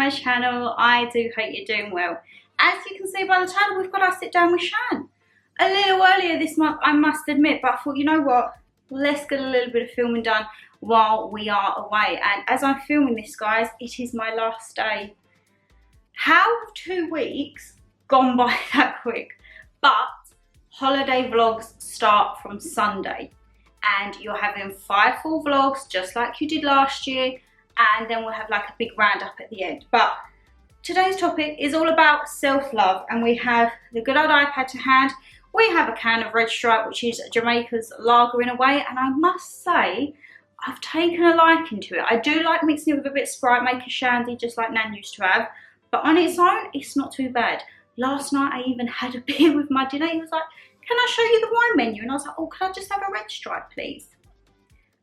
my channel. I do hope you're doing well. As you can see by the title, we've got our sit down with Shan. A little earlier this month, I must admit, but I thought, you know what, let's get a little bit of filming done while we are away. And as I'm filming this, guys, it is my last day. How have 2 weeks gone by that quick? But holiday vlogs start from Sunday, and you're having 5 full vlogs just like you did last year, and then we'll have like a big roundup at the end. But today's topic is all about self-love, and we have the good old iPad to hand. We have a can of Red Stripe, which is Jamaica's lager in a way, and I must say I've taken a liking to it. I do like mixing it with a bit of Sprite, make a shandy just like Nan used to have, but on its own it's not too bad. Last night I even had a beer with my dinner. He was like, can I show you the wine menu? And I was like, oh, can I just have a Red Stripe, please?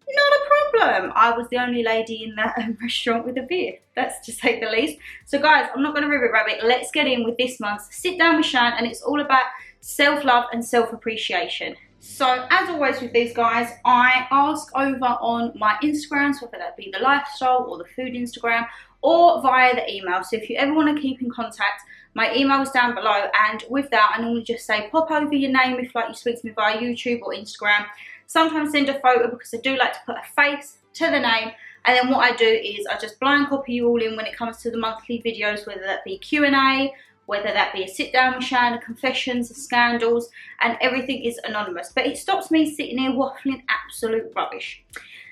Not a problem. I was the only lady in that restaurant with a beer. That's to say the least. So guys, I'm not going to ribbit rabbit. Let's get in with this month's Sit Down with Shan, and it's all about self-love and self-appreciation. So as always with these guys, I ask over on my Instagrams, whether that be the lifestyle or the food Instagram, or via the email. So if you ever want to keep in contact, my email is down below, and with that I normally just say pop over your name if like you speak to me via YouTube or Instagram. Sometimes send a photo because I do like to put a face to the name, and then what I do is I just blind copy you all in when it comes to the monthly videos, whether that be Q&A, whether that be a sit down with Shan, confessions, scandals, and everything is anonymous. But it stops me sitting here waffling absolute rubbish.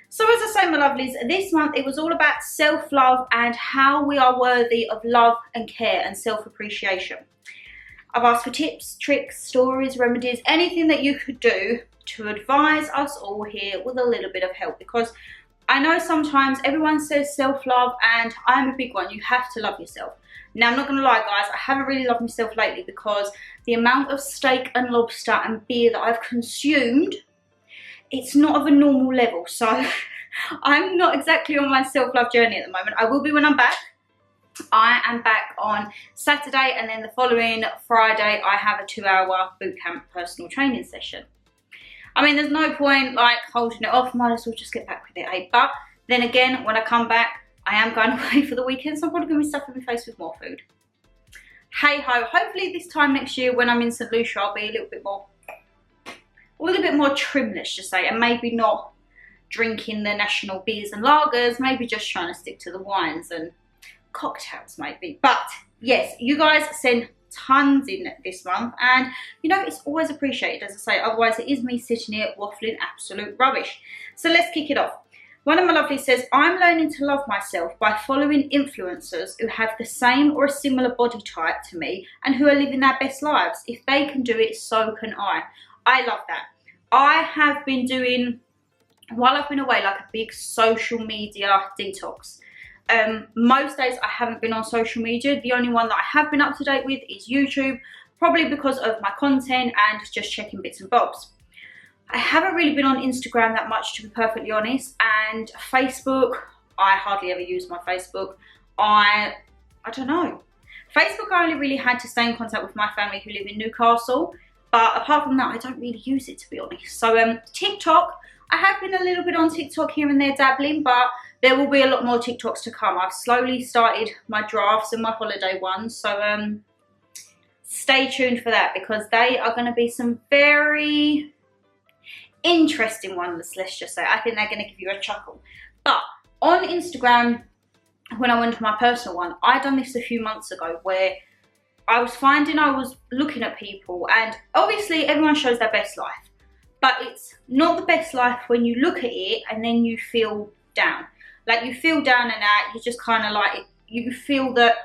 So as I say, my lovelies, this month it was all about self-love and how we are worthy of love and care and self-appreciation. I've asked for tips, tricks, stories, remedies, anything that you could do to advise us all here with a little bit of help, because I know sometimes everyone says self-love, and I'm a big one. You have to love yourself. Now, I'm not going to lie, guys, I haven't really loved myself lately because the amount of steak and lobster and beer that I've consumed, it's not of a normal level. So I'm not exactly on my self-love journey at the moment. I will be when I'm back. I am back on Saturday, and then the following Friday I have a 2-hour bootcamp personal training session. I mean, there's no point like holding it off, might as well just get back with it, eh? But then again, when I come back, I am going away for the weekend, so I'm probably going to be stuffing my face with more food. Hey ho, hopefully this time next year when I'm in St. Lucia, I'll be a little bit more trim, let's just say, and maybe not drinking the national beers and lagers, maybe just trying to stick to the wines and cocktails maybe. But yes, you guys send tons in this month, and you know, it's always appreciated, as I say, otherwise it is me sitting here waffling absolute rubbish. So let's kick it off. One of my lovelies says, I'm learning to love myself by following influencers who have the same or a similar body type to me and who are living their best lives. If they can do it, so can I. I love that. I have been doing, while I've been away, like a big social media detox. Most days I haven't been on social media. The only one that I have been up to date with is YouTube, probably because of my content and just checking bits and bobs. I haven't really been on Instagram that much, to be perfectly honest, and Facebook, I hardly ever use my Facebook. I don't know. Facebook, I only really had to stay in contact with my family who live in Newcastle, but apart from that I don't really use it, to be honest. So TikTok, I have been a little bit on TikTok here and there dabbling, but there will be a lot more TikToks to come. I've slowly started my drafts and my holiday ones, so stay tuned for that, because they are going to be some very interesting ones, let's just say. I think they're going to give you a chuckle. But on Instagram, when I went to my personal one, I done this a few months ago, where I was finding I was looking at people, and obviously everyone shows their best life, but it's not the best life when you look at it and then you feel down. Like, you feel down and out, you just kind of like, you feel that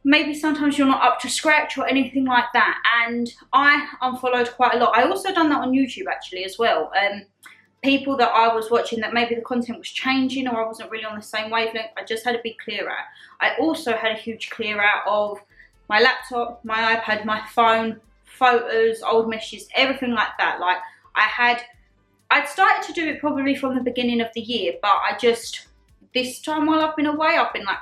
maybe sometimes you're not up to scratch or anything like that. And I unfollowed quite a lot. I also done that on YouTube actually as well. People that I was watching that maybe the content was changing or I wasn't really on the same wavelength, I just had a big clear out. I also had a huge clear out of my laptop, my iPad, my phone, photos, old messages, everything like that. Like, I'd started to do it probably from the beginning of the year, but I just, this time while I've been away, I've been like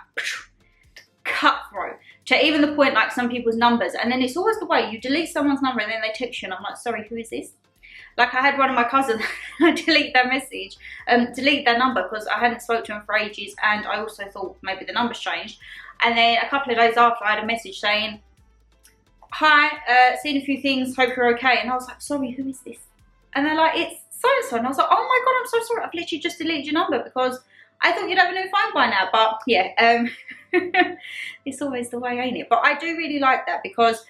cutthroat, to even the point like some people's numbers, and then it's always the way you delete someone's number and then they text you and I'm like, sorry, who is this? Like I had one of my cousins, I deleted their message, delete their number because I hadn't spoken to him for ages, and I also thought maybe the number's changed. And then a couple of days after, I had a message saying, hi, seen a few things, hope you're okay. And I was like, sorry, who is this? And they're like, it's so-and-so. And I was like, oh my God, I'm so sorry. I've literally just deleted your number because I thought you'd have a new phone by now. But yeah, it's always the way, ain't it? But I do really like that because,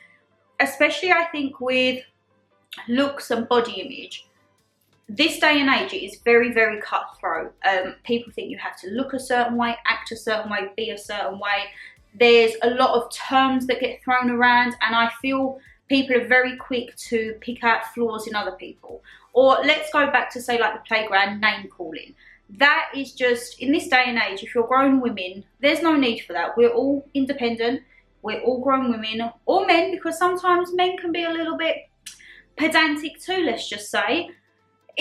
especially I think with looks and body image, this day and age, it is very, very cutthroat. People think you have to look a certain way, act a certain way, be a certain way. There's a lot of terms that get thrown around, and I feel people are very quick to pick out flaws in other people. Or let's go back to, say, like the playground, name calling. That is just, in this day and age, if you're grown women, there's no need for that. We're all independent. We're all grown women, or men, because sometimes men can be a little bit pedantic too, let's just say.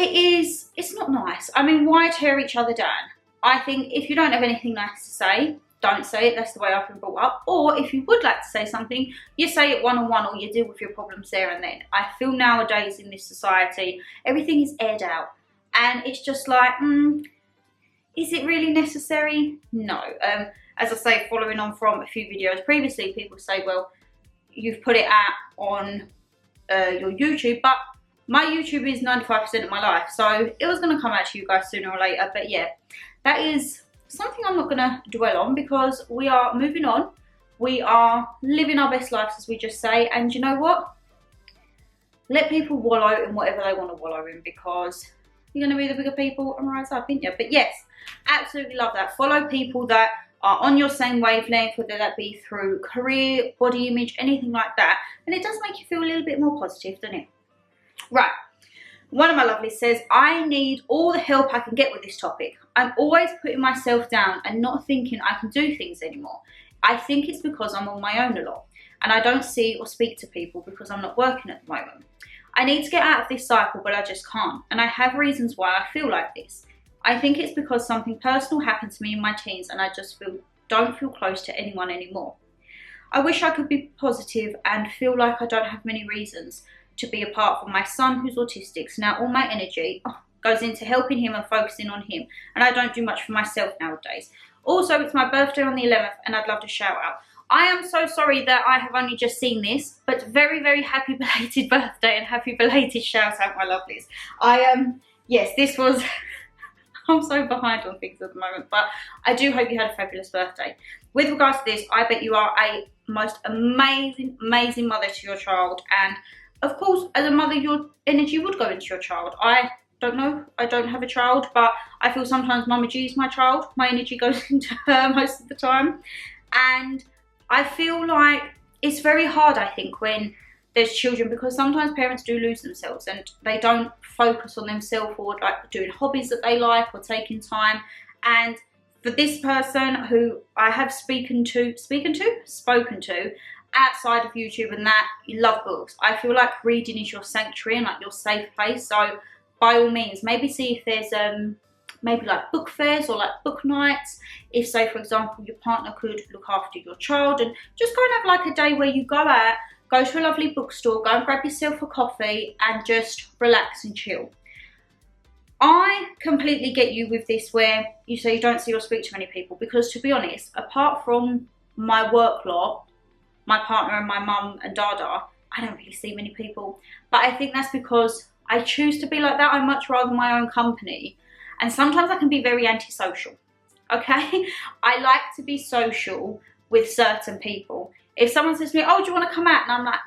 It's not nice. I mean, why tear each other down? I think if you don't have anything nice to say, don't say it. That's the way I've been brought up. Or if you would like to say something, you say it one-on-one, or you deal with your problems there and then. I feel nowadays in this society, everything is aired out. And it's just like, is it really necessary? No. As I say, following on from a few videos previously, people say, well, you've put it out on your YouTube, but my YouTube is 95% of my life, so it was going to come out to you guys sooner or later. But yeah, that is something I'm not going to dwell on because we are moving on. We are living our best lives, as we just say, and you know what? Let people wallow in whatever they want to wallow in because you're going to be the bigger people and rise up, aren't you? But yes, absolutely love that. Follow people that are on your same wavelength, whether that be through career, body image, anything like that. And it does make you feel a little bit more positive, doesn't it? Right, one of my lovelies says, I need all the help I can get with this topic. I'm always putting myself down and not thinking I can do things anymore. I think it's because I'm on my own a lot and I don't see or speak to people because I'm not working at the moment. I need to get out of this cycle, but I just can't. And I have reasons why I feel like this. I think it's because something personal happened to me in my teens and I just don't feel close to anyone anymore. I wish I could be positive and feel like I don't have many reasons to be apart from my son who's autistic. So now all my energy goes into helping him and focusing on him. And I don't do much for myself nowadays. Also, it's my birthday on the 11th and I'd love to shout out. I am so sorry that I have only just seen this, but very, very happy belated birthday and happy belated shout out, my lovelies. Yes, this was, I'm so behind on things at the moment, but I do hope you had a fabulous birthday. With regards to this, I bet you are a most amazing, amazing mother to your child, and of course, as a mother, your energy would go into your child. I don't know, I don't have a child, but I feel sometimes Mama G is my child. My energy goes into her most of the time. And I feel like it's very hard, I think, when there's children, because sometimes parents do lose themselves and they don't focus on themselves or like doing hobbies that they like or taking time. And for this person who I have spoken to, outside of YouTube and that, you love books. I feel like reading is your sanctuary and like your safe place. So by all means, maybe see if there's maybe like book fairs or like book nights. If, say, for example, your partner could look after your child and just kind of like a day where you go out, go to a lovely bookstore, go and grab yourself a coffee and just relax and chill. I completely get you with this where you say you don't see or speak to many people, because to be honest, apart from my work lot, my partner and my mum and dada, I don't really see many people. But I think that's because I choose to be like that. I much rather my own company. And sometimes I can be very antisocial, okay? I like to be social with certain people. If someone says to me, oh, do you want to come out? And I'm like,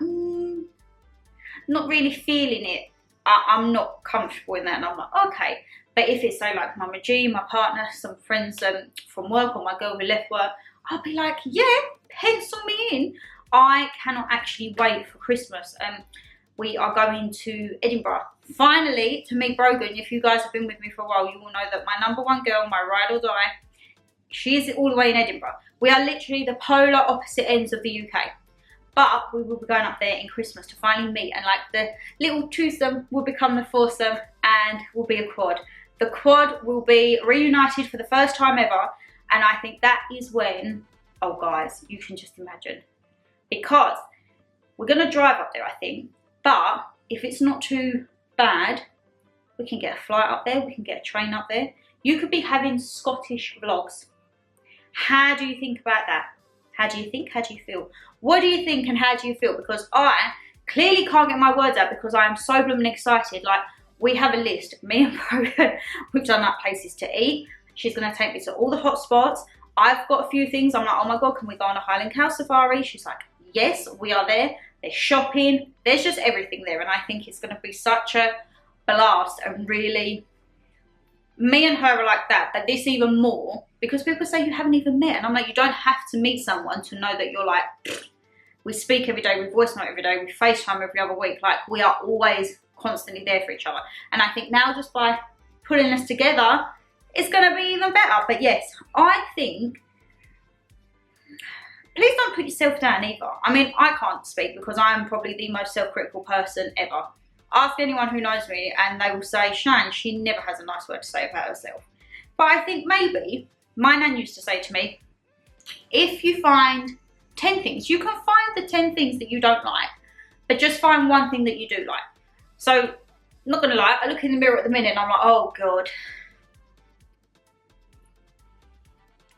not really feeling it. I'm not comfortable in that. And I'm like, okay. But if it's, say, like Mama G, my partner, some friends from work, or my girl who left work, I'll be like, yeah, pencil me in. I cannot actually wait for Christmas. We are going to Edinburgh. Finally, to meet Brogan. If you guys have been with me for a while, you will know that my number one girl, my ride or die, she is all the way in Edinburgh. We are literally the polar opposite ends of the UK. But we will be going up there in Christmas to finally meet, and like the little twosome will become the foursome and will be a quad. The quad will be reunited for the first time ever, and I think that is when, oh guys, you can just imagine. Because we're going to drive up there, I think, but if it's not too bad, we can get a flight up there, we can get a train up there. You could be having Scottish vlogs. How do you think about that? How do you think? How do you feel? What do you think and how do you feel? Because I clearly can't get my words out because I am so blooming excited. Like, we have a list. Me and Brogan, we've done up places to eat. She's going to take me to all the hot spots. I've got a few things. I'm like, oh my God, can we go on a Highland Cow safari? She's like, yes, we are there. There's shopping. There's just everything there. And I think it's going to be such a blast. And really, me and her are like that. But this even more, because people say you haven't even met. And I'm like, you don't have to meet someone to know that you're like, we speak every day, we voice note every day, we FaceTime every other week. Like, we are always constantly there for each other. And I think now just by putting us together, it's going to be even better. But yes, I think, please don't put yourself down either. I mean, I can't speak because I'm probably the most self-critical person ever. Ask anyone who knows me and they will say, Shan, she never has a nice word to say about herself. But I think maybe, my nan used to say to me, if you find 10 things, you can find the 10 things that you don't like, but just find one thing that you do like. So, not going to lie, I look in the mirror at the minute and I'm like, oh God.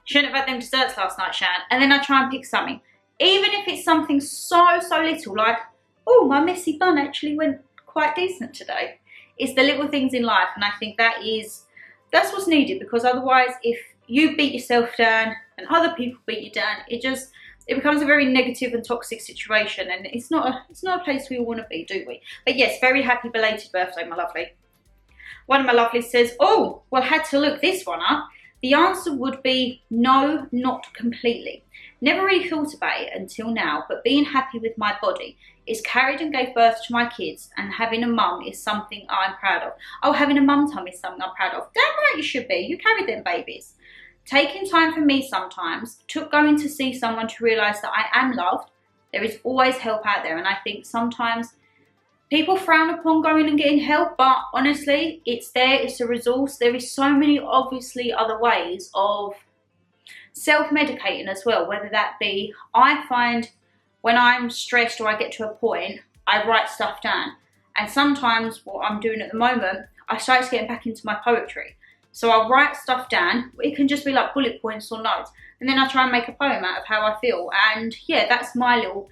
Shouldn't have had them desserts last night, Shan. And then I try and pick something. Even if it's something so little, like, oh, my messy bun actually went quite decent today. It's the little things in life, and I think that's what's needed, because otherwise if you beat yourself down and other people beat you down, it becomes a very negative and toxic situation, and it's not a place we all want to be, do we? But yes, very happy belated birthday, my lovely. One of my lovelies says, oh, well, had to look this one up. The answer would be no, not completely. Never really thought about it until now, but being happy with my body is carried and gave birth to my kids, and having a mum is something I'm proud of. Oh, having a mum tum is something I'm proud of. Damn right you should be. You carried them babies. Taking time for me sometimes took going to see someone to realise that I am loved. There is always help out there, and I think sometimes people frown upon going and getting help, but honestly, it's there, it's a resource. There is so many obviously other ways of self-medicating as well, whether that be, I find when I'm stressed or I get to a point, I write stuff down. And sometimes what I'm doing at the moment, I started getting back into my poetry. So I'll write stuff down. It can just be like bullet points or notes. And then I try and make a poem out of how I feel. And yeah, that's my little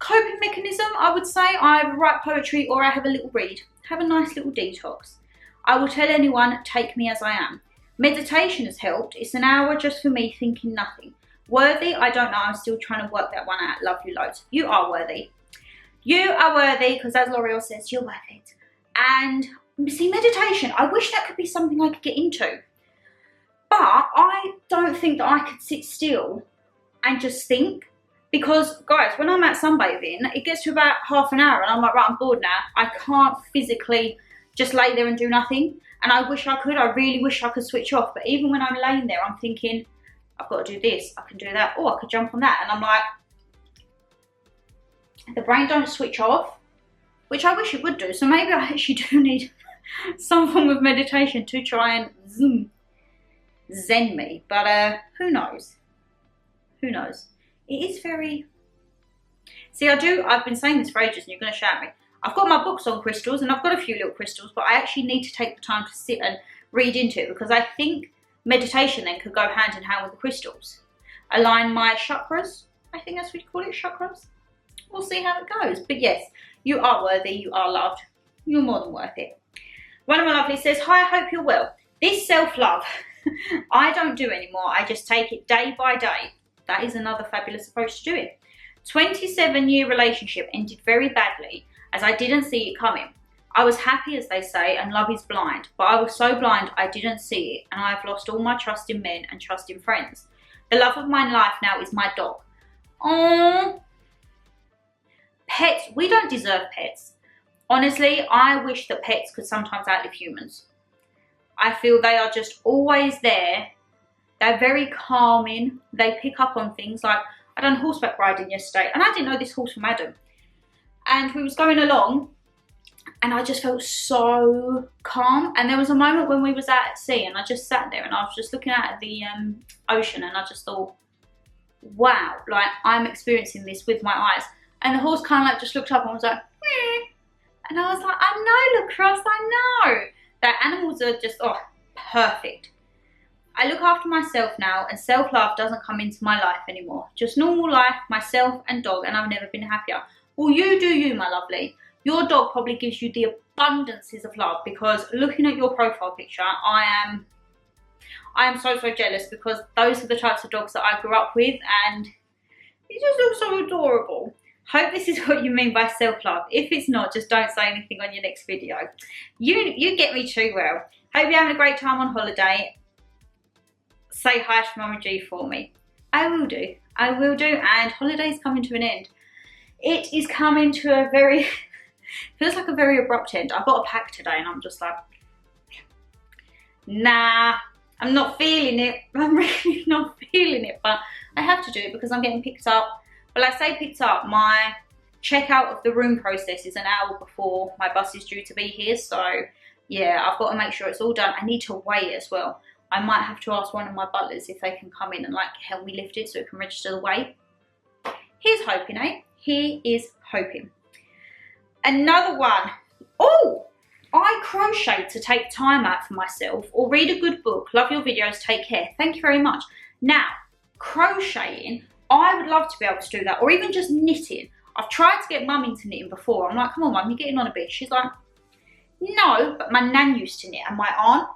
coping mechanism, I would say. I write poetry or I have a little read. Have a nice little detox. I will tell anyone, take me as I am. Meditation has helped. It's an hour just for me thinking nothing. Worthy, I don't know. I'm still trying to work that one out. Love you loads. You are worthy. You are worthy, because as L'Oreal says, you're worth it. And see, meditation, I wish that could be something I could get into. But I don't think that I could sit still and just think. Because, guys, when I'm out sunbathing, it gets to about half an hour and I'm like, right, I'm bored now. I can't physically just lay there and do nothing. And I wish I could. I really wish I could switch off. But even when I'm laying there, I'm thinking, I've got to do this. I can do that. Oh, I could jump on that. And I'm like, the brain don't switch off, which I wish it would do. So maybe I actually do need some form of meditation to try and zen me. But who knows? Who knows? It is very... See, I've been saying this for ages and you're going to shout at me. I've got my books on crystals and I've got a few little crystals, but I actually need to take the time to sit and read into it, because I think meditation then could go hand in hand with the crystals. Align my chakras. I think that's what you call it, chakras. We'll see how it goes. But yes, you are worthy, you are loved. You're more than worth it. One of my lovelies says, hi, I hope you're well. This self-love, I don't do anymore. I just take it day by day. That is another fabulous approach to do it. 27-year relationship ended very badly as I didn't see it coming. I was happy, as they say, and love is blind, but I was so blind I didn't see it, and I have lost all my trust in men and trust in friends. The love of my life now is my dog. Oh, pets, we don't deserve pets. Honestly, I wish that pets could sometimes outlive humans. I feel they are just always there. They're very calming. They pick up on things. Like, I done horseback riding yesterday, and I didn't know this horse from Adam. And we was going along, and I just felt so calm. And there was a moment when we was out at sea, and I just sat there, and I was just looking out at the ocean, and I just thought, wow, like, I'm experiencing this with my eyes. And the horse kind of like just looked up and was like, meh. And I was like, I know, lacrosse, I know. That animals are just, oh, perfect. I look after myself now, and self-love doesn't come into my life anymore. Just normal life, myself and dog, and I've never been happier. Well, you do you, my lovely. Your dog probably gives you the abundances of love, because looking at your profile picture, I am so jealous, because those are the types of dogs that I grew up with, and you just look so adorable. Hope this is what you mean by self-love. If it's not, just don't say anything on your next video. You get me too well. Hope you're having a great time on holiday. Say hi to Mama G for me. I will do, and holiday's coming to an end. It is coming to a very, feels like a very abrupt end. I've got a pack today and I'm just like, nah, I'm not feeling it. I'm really not feeling it, but I have to do it because I'm getting picked up. Well, I say picked up, my checkout of the room process is an hour before my bus is due to be here. So yeah, I've got to make sure it's all done. I need to weigh it as well. I might have to ask one of my butlers if they can come in and like help me lift it so it can register the weight. Here's hoping, eh? He is hoping. Another one. Oh, I crochet to take time out for myself, or read a good book. Love your videos. Take care. Thank you very much. Now, crocheting, I would love to be able to do that, or even just knitting. I've tried to get Mum into knitting before. I'm like, come on, Mum, you're getting on a bit. She's like, no, but my nan used to knit, and my aunt.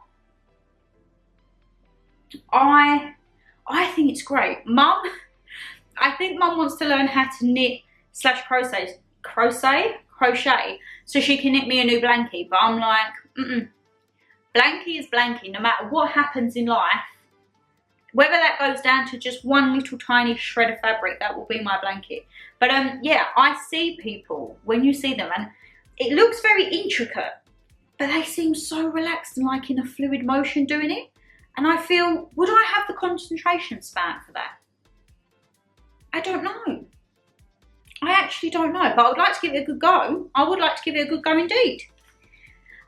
I think it's great. Mum, I think Mum wants to learn how to knit / crochet, so she can knit me a new blankie. But I'm like, blankie is blankie, no matter what happens in life. Whether that goes down to just one little tiny shred of fabric, that will be my blanket. But yeah, I see people, when you see them, and it looks very intricate, but they seem so relaxed and like in a fluid motion doing it. And I feel, would I have the concentration span for that? I don't know. I actually don't know, but I would like to give it a good go. I would like to give it a good go indeed.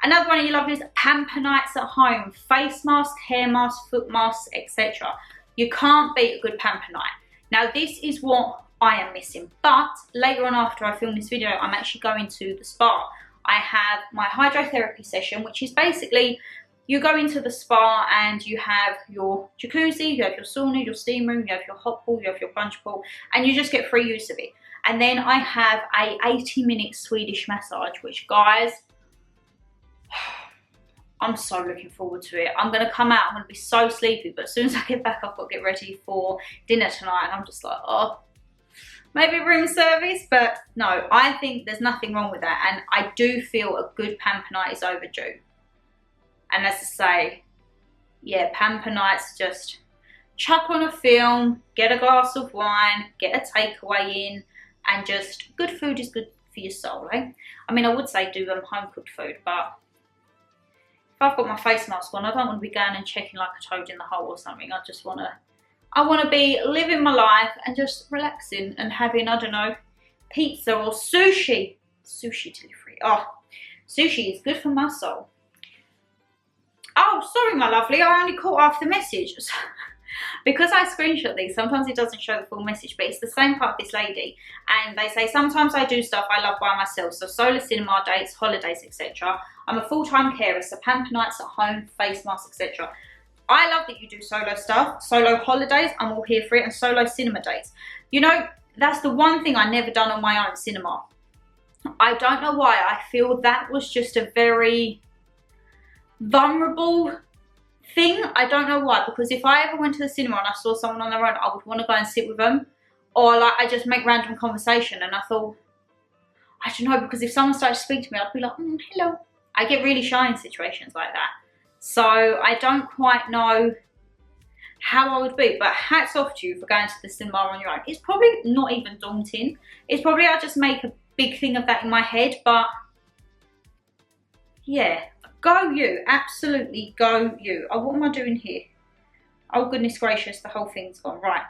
Another one of you love is pamper nights at home. Face mask, hair mask, foot masks, etc. You can't beat a good pamper night. Now this is what I am missing, but later on after I film this video, I'm actually going to the spa. I have my hydrotherapy session, which is basically, you go into the spa and you have your jacuzzi, you have your sauna, your steam room, you have your hot pool, you have your plunge pool, and you just get free use of it. And then I have a 80-minute Swedish massage, which, guys, I'm so looking forward to it. I'm going to come out, I'm going to be so sleepy, but as soon as I get back, I've got to get ready for dinner tonight, and I'm just like, oh, maybe room service, but no, I think there's nothing wrong with that, and I do feel a good pamper night is overdue. And as I say, yeah, pamper nights, just chuck on a film, get a glass of wine, get a takeaway in, and just, good food is good for your soul, eh? I mean, I would say do home cooked food, but if I've got my face mask on, I don't want to be going and checking like a toad in the hole or something. I just want to, I want to be living my life and just relaxing and having, I don't know, pizza or sushi. Sushi delivery. Oh, sushi is good for my soul. Oh, sorry, my lovely, I only caught half the message. Because I screenshot these, sometimes it doesn't show the full message, but it's the same part of this lady. And they say, sometimes I do stuff I love by myself, so solo cinema dates, holidays, etc. I'm a full-time carer, so pamper nights at home, face masks, etc. I love that you do solo stuff, solo holidays, I'm all here for it, and solo cinema dates. You know, that's the one thing I never done on my own, cinema. I don't know why, I feel that was just a very vulnerable thing. I don't know why, because if I ever went to the cinema and I saw someone on their own, I would want to go and sit with them, or like I just make random conversation. And I thought, I don't know, because if someone started to speak to me, I'd be like, hello. I get really shy in situations like that, so I don't quite know how I would be. But hats off to you for going to the cinema on your own. It's probably not even daunting. It's probably, I just make a big thing of that in my head, but yeah. Go you, absolutely go you. Oh, what am I doing here? Oh goodness gracious, the whole thing's gone. Right.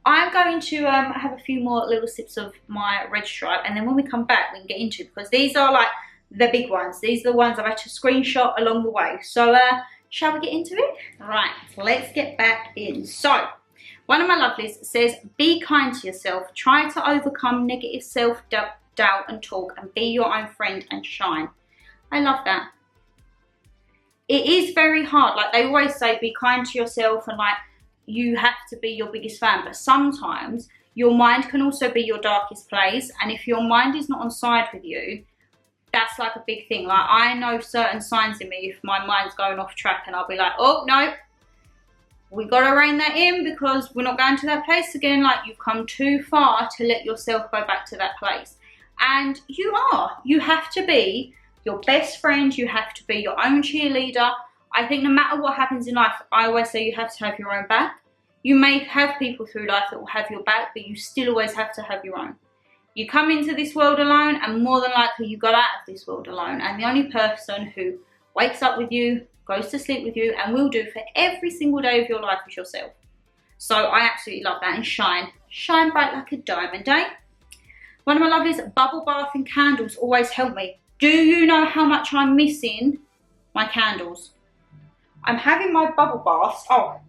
I'm going to have a few more little sips of my red stripe, and then when we come back we can get into, because these are like the big ones. These are the ones I've had to screenshot along the way. So shall we get into it? Right, let's get back in. So, one of my lovelies says, be kind to yourself. Try to overcome negative self-doubt doubt and talk and be your own friend and shine. I love that. It is very hard. Like they always say, be kind to yourself and like you have to be your biggest fan. But sometimes your mind can also be your darkest place. And if your mind is not on side with you, that's like a big thing. Like I know certain signs in me if my mind's going off track and I'll be like, oh no, we got to rein that in because we're not going to that place again. Like you've come too far to let yourself go back to that place. And you have to be your best friend. You have to be your own cheerleader. I think no matter what happens in life, I always say you have to have your own back. You may have people through life that will have your back, but you still always have to have your own. You come into this world alone and more than likely you go out of this world alone. And the only person who wakes up with you, goes to sleep with you and will do for every single day of your life is yourself. So I absolutely love that. And shine bright like a diamond, eh? One of my lovelies, bubble bath and candles always help me. Do you know how much I'm missing my candles? I'm having my bubble baths. Oh,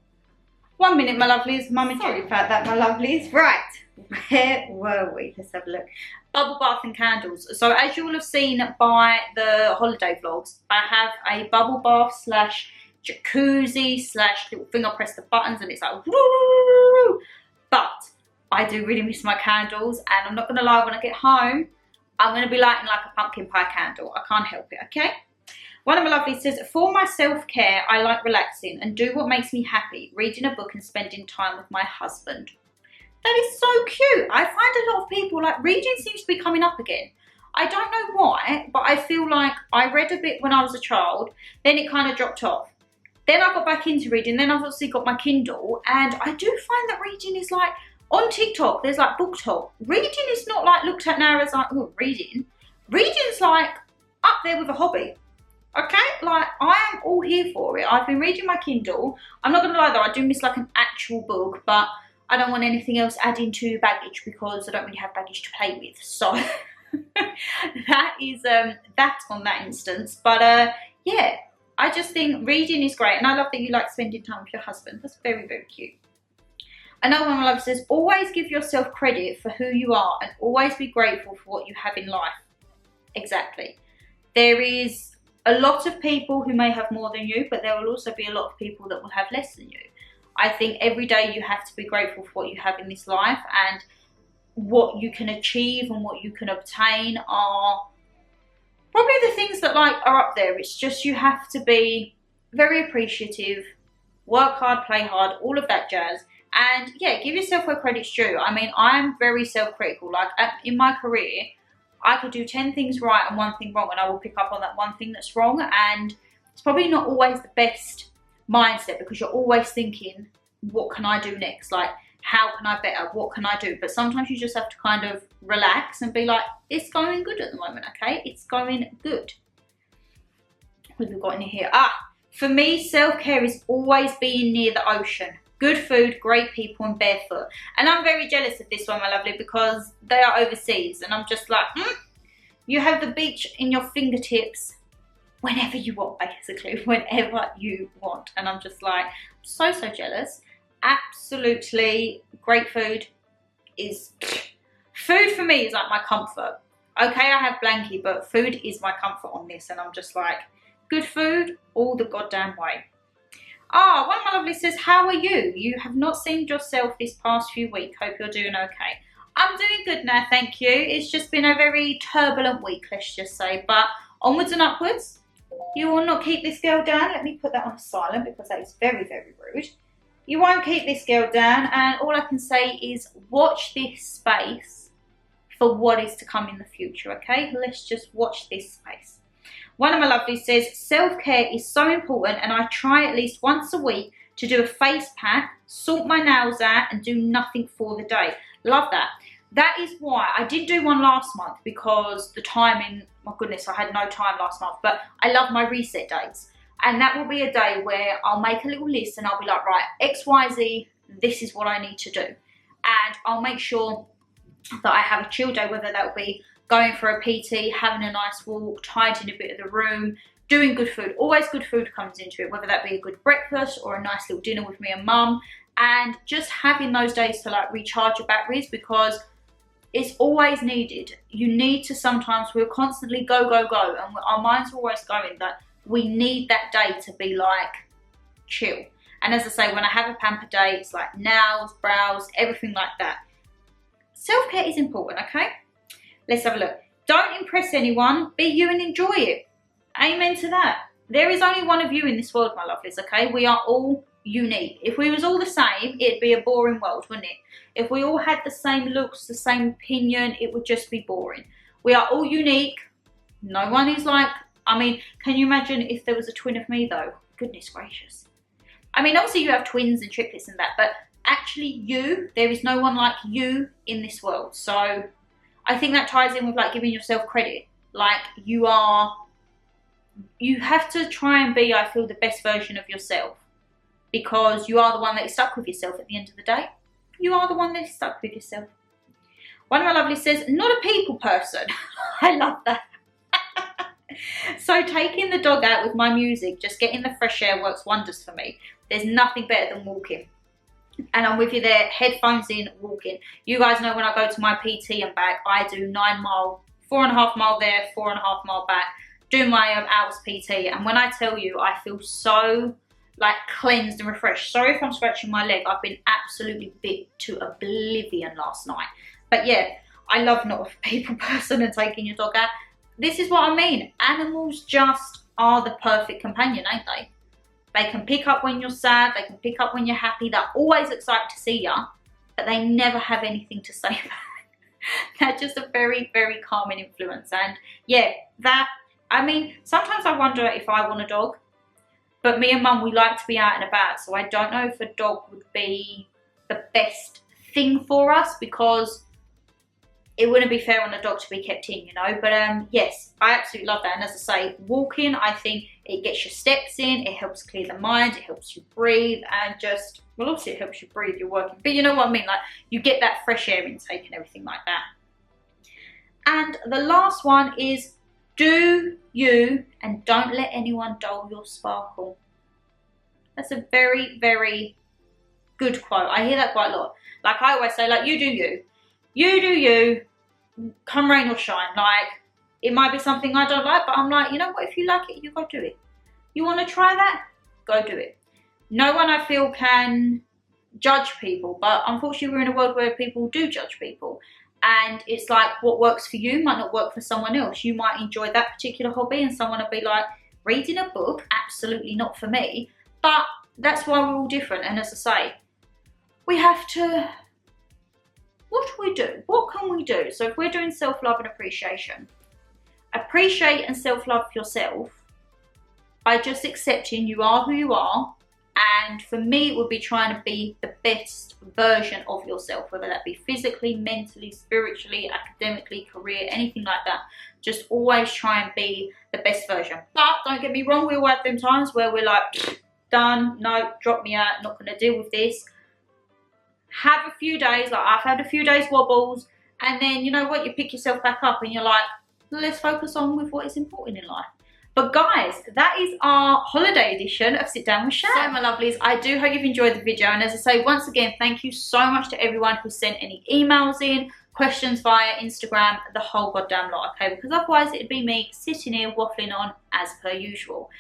1 minute, my lovelies. Mummy, sorry about that, my lovelies. Right, where were we? Let's have a look. Bubble bath and candles. So as you will have seen by the holiday vlogs, I have a bubble bath slash jacuzzi slash little thing. I press the buttons and it's like woo. But I do really miss my candles, and I'm not gonna lie, when I get home I'm gonna be lighting like a pumpkin pie candle. I can't help it, okay? One of my lovelies says, for my self-care, I like relaxing and do what makes me happy, reading a book and spending time with my husband. That is so cute. I find a lot of people, like reading seems to be coming up again. I don't know why, but I feel like I read a bit when I was a child, then it kind of dropped off. Then I got back into reading, then I've obviously got my Kindle, and I do find that reading is like, on TikTok, there's like book talk. Reading is not like looked at now as like, oh, reading. Reading's like up there with a hobby. Okay, like I am all here for it. I've been reading my Kindle. I'm not gonna lie though, I do miss like an actual book, but I don't want anything else adding to baggage because I don't really have baggage to play with. So that is that on that instance. But yeah, I just think reading is great, and I love that you like spending time with your husband. That's very, very cute. Another one I love says, always give yourself credit for who you are and always be grateful for what you have in life. Exactly. There is a lot of people who may have more than you, but there will also be a lot of people that will have less than you. I think every day you have to be grateful for what you have in this life, and what you can achieve and what you can obtain are probably the things that like are up there. It's just you have to be very appreciative, work hard, play hard, all of that jazz. And yeah, give yourself where credit's due. I mean, I'm very self-critical. Like in my career, I could do 10 things right and 1 thing wrong, and I will pick up on that 1 thing that's wrong. And it's probably not always the best mindset because you're always thinking, what can I do next? Like, how can I better? What can I do? But sometimes you just have to kind of relax and be like, it's going good at the moment, okay? It's going good. What have we got in here? For me, self-care is always being near the ocean. Good food, great people, and barefoot. And I'm very jealous of this one, my lovely, because they are overseas. And I'm just like, you have the beach in your fingertips whenever you want, basically. Whenever you want. And I'm just like, so jealous. Absolutely great food is... Food for me is like my comfort. Okay, I have blankie, but food is my comfort on this. And I'm just like, good food all the goddamn way. One of my lovely says, how are you? You have not seen yourself this past few weeks. Hope you're doing okay. I'm doing good now, thank you. It's just been a very turbulent week, let's just say. But onwards and upwards. You will not keep this girl down. Let me put that on silent because that is very, very rude. You won't keep this girl down. And all I can say is watch this space for what is to come in the future, okay? Let's just watch this space. One of my lovelies says, self-care is so important and I try at least once a week to do a face pack, sort my nails out and do nothing for the day. Love that. That is why I did do one last month because the timing, my goodness, I had no time last month, but I love my reset days. And that will be a day where I'll make a little list and I'll be like, right, XYZ, this is what I need to do. And I'll make sure that I have a chill day, whether that will be going for a PT, having a nice walk, tidying a bit of the room, doing good food. Always good food comes into it, whether that be a good breakfast or a nice little dinner with me and mum. And just having those days to like recharge your batteries, because It's always needed. You need to sometimes, we're constantly go, go, go, and our minds are always going, that we need that day to be like chill. And as I say, when I have a pamper day, it's like nails, brows, everything like that. Self-care is important, okay? Let's have a look. Don't impress anyone, be you and enjoy it. Amen to that. There is only one of you in this world, my lovelies, okay? We are all unique. If we was all the same, it'd be a boring world, wouldn't it? If we all had the same looks, the same opinion, it would just be boring. We are all unique. No one is like, I mean, can you imagine if there was a twin of me though? Goodness gracious. I mean, obviously you have twins and triplets and that, but actually you, there is no one like you in this world. So I think that ties in with like giving yourself credit. Like you have to try and be, I feel, the best version of yourself, because you are the one that is stuck with yourself at the end of the day. You are the one that is stuck with yourself. One of my lovelies says, not a people person. I love that. So taking the dog out with my music, just getting the fresh air works wonders for me. There's nothing better than walking. And I'm with you there, headphones in, walking. You guys know when I go to my PT and back, I do 9 mile, 4.5 mile there, 4.5 mile back, do my hours PT. And when I tell you, I feel so like cleansed and refreshed. Sorry if I'm scratching my leg. I've been absolutely bit to oblivion last night. But yeah, I love not a people person and taking your dog out. This is what I mean. Animals just are the perfect companion, ain't they? They can pick up when you're sad. They can pick up when you're happy. They're always excited to see you, but they never have anything to say back. They're just a very, very calming influence. And yeah, that, I mean, sometimes I wonder if I want a dog. But me and Mum, we like to be out and about, so I don't know if a dog would be the best thing for us, because it wouldn't be fair on a dog to be kept in, you know. But yes, I absolutely love that. And as I say, walking, I think it gets your steps in, it helps clear the mind, it helps you breathe, and just, well, obviously it helps you breathe, you're working. But you know what I mean, like you get that fresh air intake and everything like that. And the last one is, do you and don't let anyone dull your sparkle. That's a very, very good quote. I hear that quite a lot. Like I always say, like, you do you. You do you, come rain or shine. Like, it might be something I don't like, but I'm like, you know what, if you like it, you go do it. You want to try that? Go do it. No one, I feel, can judge people, but unfortunately we're in a world where people do judge people. And it's like, what works for you might not work for someone else. You might enjoy that particular hobby and someone will be like, reading a book, absolutely not for me. But that's why we're all different. And as I say, we have to, what do we do? What can we do? So if we're doing self-love and appreciation, appreciate and self-love yourself by just accepting you are who you are. And for me, it would be trying to be the best version of yourself, whether that be physically, mentally, spiritually, academically, career, anything like that. Just always try and be the best version. But don't get me wrong, we all have them times where we're like, done, no, drop me out, not going to deal with this. Have a few days, like I've had a few days wobbles, and then you know what, you pick yourself back up and you're like, let's focus on with what is important in life. But guys, that is our holiday edition of Sit Down with Shan. So my lovelies, I do hope you've enjoyed the video. And as I say, once again, thank you so much to everyone who sent any emails in, questions via Instagram, the whole goddamn lot, okay? Because otherwise it'd be me sitting here waffling on as per usual.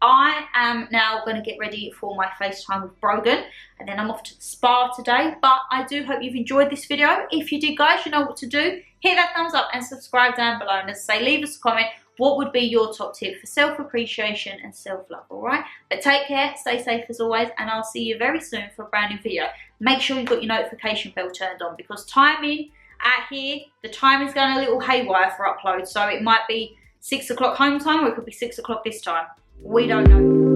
I am now going to get ready for my FaceTime with Brogan, and then I'm off to the spa today. But I do hope you've enjoyed this video. If you did, guys, you know what to do. Hit that thumbs up and subscribe down below. And as I say, leave us a comment. What would be your top tip for self-appreciation and self-love, all right? But take care, stay safe as always, and I'll see you very soon for a brand new video. Make sure you've got your notification bell turned on, because timing out here, the time is going a little haywire for upload. So it might be 6 o'clock home time, or it could be 6 o'clock this time. We don't know.